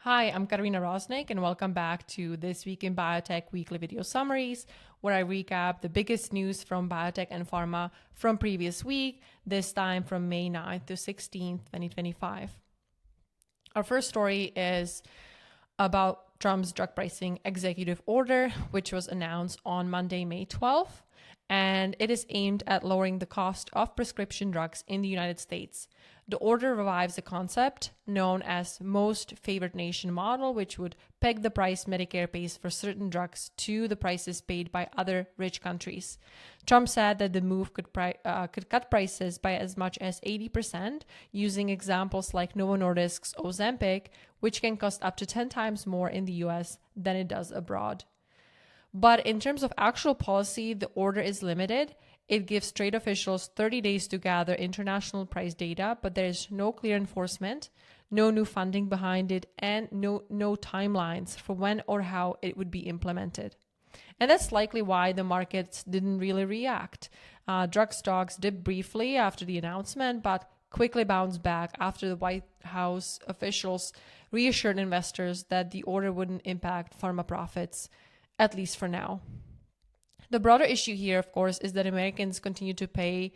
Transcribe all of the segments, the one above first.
Hi, I'm Katarina Rosnick, and welcome back to This Week in Biotech weekly video summaries, where I recap the biggest news from biotech and pharma from previous week, this time from May 9th to 16th, 2025. Our first story is about Trump's drug pricing executive order, which was announced on Monday, May 12th, and it is aimed at lowering the cost of prescription drugs in the United States. The order revives a concept known as most favored nation model, which would peg the price Medicare pays for certain drugs to the prices paid by other rich countries. Trump said that the move could cut prices by as much as 80%, using examples like Novo Nordisk's Ozempic, which can cost up to 10 times more in the US than it does abroad. But in terms of actual policy, the order is limited. It gives trade officials 30 days to gather international price data, but there is no clear enforcement, no new funding behind it, and no timelines for when or how it would be implemented. And that's likely why the markets didn't really react. Drug stocks dipped briefly after the announcement, but quickly bounced back after the White House officials reassured investors that the order wouldn't impact pharma profits, at least for now. The broader issue here, of course, is that Americans continue to pay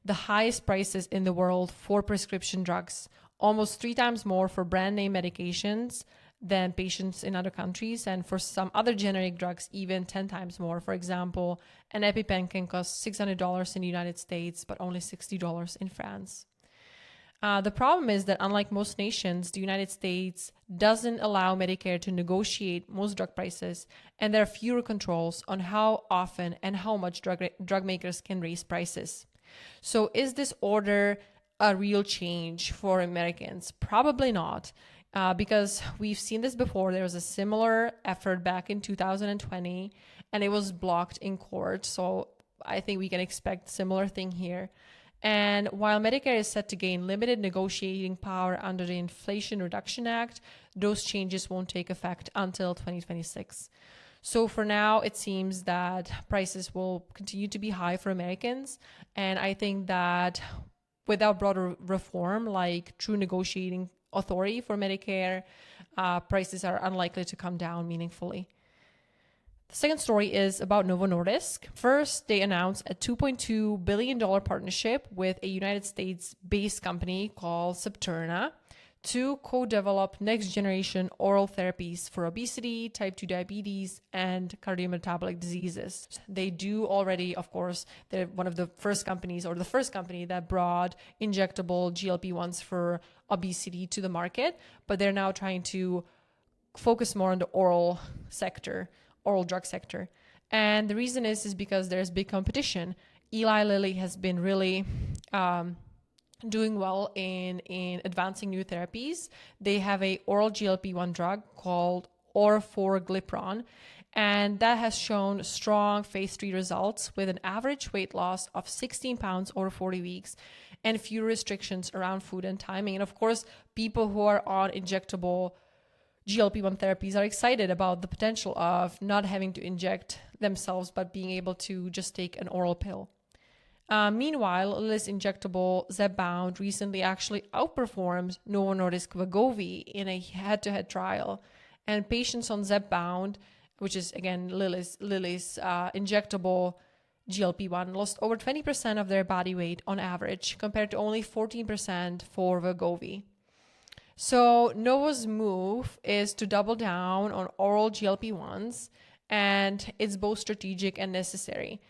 the highest prices in the world for prescription drugs, almost 3 times more for brand name medications than patients in other countries, and for some other generic drugs, even 10 times more. For example, an EpiPen can cost $600 in the United States, but only $60 in France. The problem is that unlike most nations, the United States doesn't allow Medicare to negotiate most drug prices, and there are fewer controls on how often and how much drug makers can raise prices. So is this order a real change for Americans? Probably not, because we've seen this before. There was a similar effort back in 2020, and it was blocked in court. So I think we can expect a similar thing here. And while Medicare is set to gain limited negotiating power under the Inflation Reduction Act, those changes won't take effect until 2026. So for now, it seems that prices will continue to be high for Americans. And I think that without broader reform, like true negotiating authority for Medicare, prices are unlikely to come down meaningfully. The second story is about Novo Nordisk. First, they announced a $2.2 billion partnership with a United States-based company called Septerna to co-develop next-generation oral therapies for obesity, type 2 diabetes, and cardiometabolic diseases. They do already, of course, they're one of the first companies, or the first company that brought injectable GLP-1s for obesity to the market, but they're now trying to focus more on the oral drug sector. And the reason is because there's big competition. Eli Lilly has been really doing well in advancing new therapies. They have a oral GLP-1 drug called orforglipron, and that has shown strong phase 3 results with an average weight loss of 16 pounds over 40 weeks and few restrictions around food and timing. And of course, people who are on injectable GLP-1 therapies are excited about the potential of not having to inject themselves, but being able to just take an oral pill. Meanwhile, Lilly's injectable Zepbound recently actually outperformed Novo Nordisk Wegovy in a head-to-head trial. And patients on Zepbound, which is again Lilly's injectable GLP-1, lost over 20% of their body weight on average, compared to only 14% for Wegovy. So Novo's move is to double down on oral GLP-1s, and it's both strategic and necessary.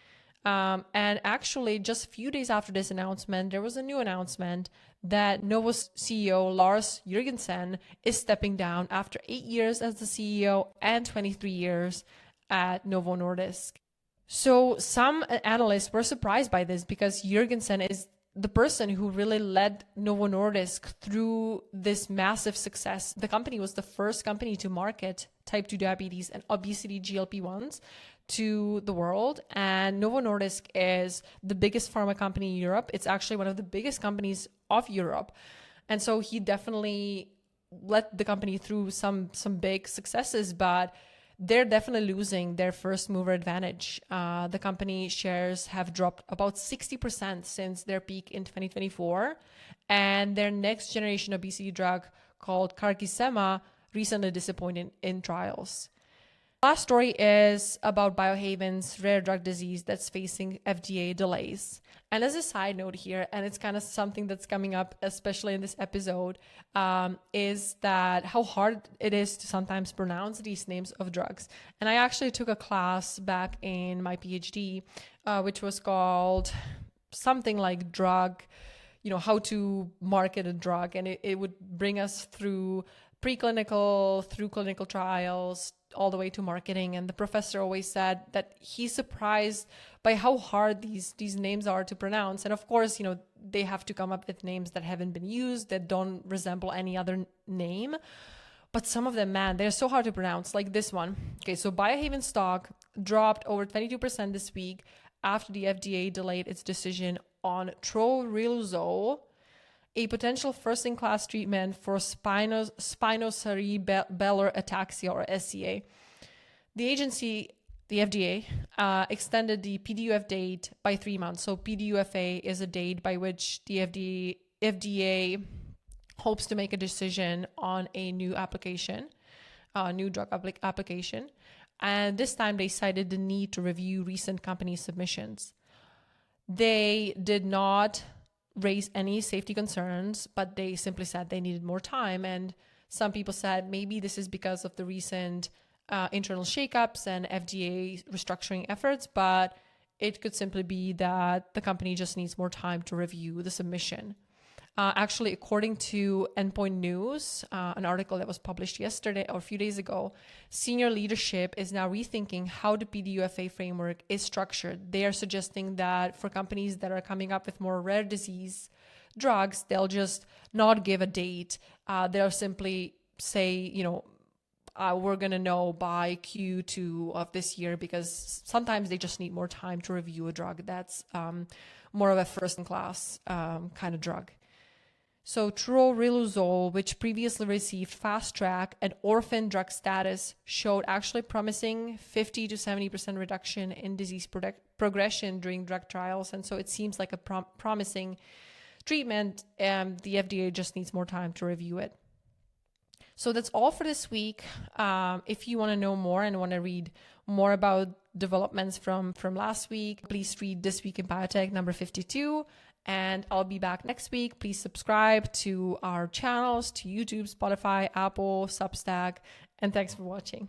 And actually, just a few days after this announcement, there was a new announcement that Novo's CEO, Lars Jørgensen, is stepping down after 8 years as the CEO and 23 years at Novo Nordisk. So some analysts were surprised by this because Jørgensen is the person who really led Novo Nordisk through this massive success. The company was the first company to market type 2 diabetes and obesity GLP-1s to the world. And Novo Nordisk is the biggest pharma company in Europe. It's actually one of the biggest companies of Europe. And so he definitely led the company through some big successes, but they're definitely losing their first mover advantage. The company shares have dropped about 60% since their peak in 2024. And their next generation obesity drug called Cargisema recently disappointed in trials. Last story is about Biohaven's rare drug disease that's facing FDA delays. And as a side note here, and it's kind of something that's coming up, especially in this episode, is that how hard it is to sometimes pronounce these names of drugs. And I actually took a class back in my PhD, which was called something like drug, how to market a drug. And it would bring us through preclinical, through clinical trials, all the way to marketing. And the professor always said that he's surprised by how hard these names are to pronounce. And of course, they have to come up with names that haven't been used, that don't resemble any other name. But some of them, man, they're so hard to pronounce, like this one. Okay, so Biohaven stock dropped over 22% this week after the FDA delayed its decision on troriluzole, a potential first-in-class treatment for spinocerebellar ataxia, or SCA. The agency, the FDA, extended the PDUF date by 3 months. So PDUFA is a date by which the FDA hopes to make a decision on a new application, new drug application. And this time they cited the need to review recent company submissions. They did not raise any safety concerns, but they simply said they needed more time. And some people said maybe this is because of the recent internal shakeups and FDA restructuring efforts, but it could simply be that the company just needs more time to review the submission. Actually, according to Endpoint News, an article that was published yesterday or a few days ago, senior leadership is now rethinking how the PDUFA framework is structured. They are suggesting that for companies that are coming up with more rare disease drugs, they'll just not give a date. They'll simply say, we're going to know by Q2 of this year, because sometimes they just need more time to review a drug that's more of a first-in-class kind of drug. So troriluzole, which previously received fast track and orphan drug status, showed actually promising 50 to 70% reduction in disease progression during drug trials. And so it seems like a promising treatment, and the FDA just needs more time to review it. So that's all for this week. If you want to know more and want to read more about developments from last week, please read This Week in Biotech number 52. And I'll be back next week. Please subscribe to our channels, to YouTube, Spotify, Apple, Substack, and thanks for watching.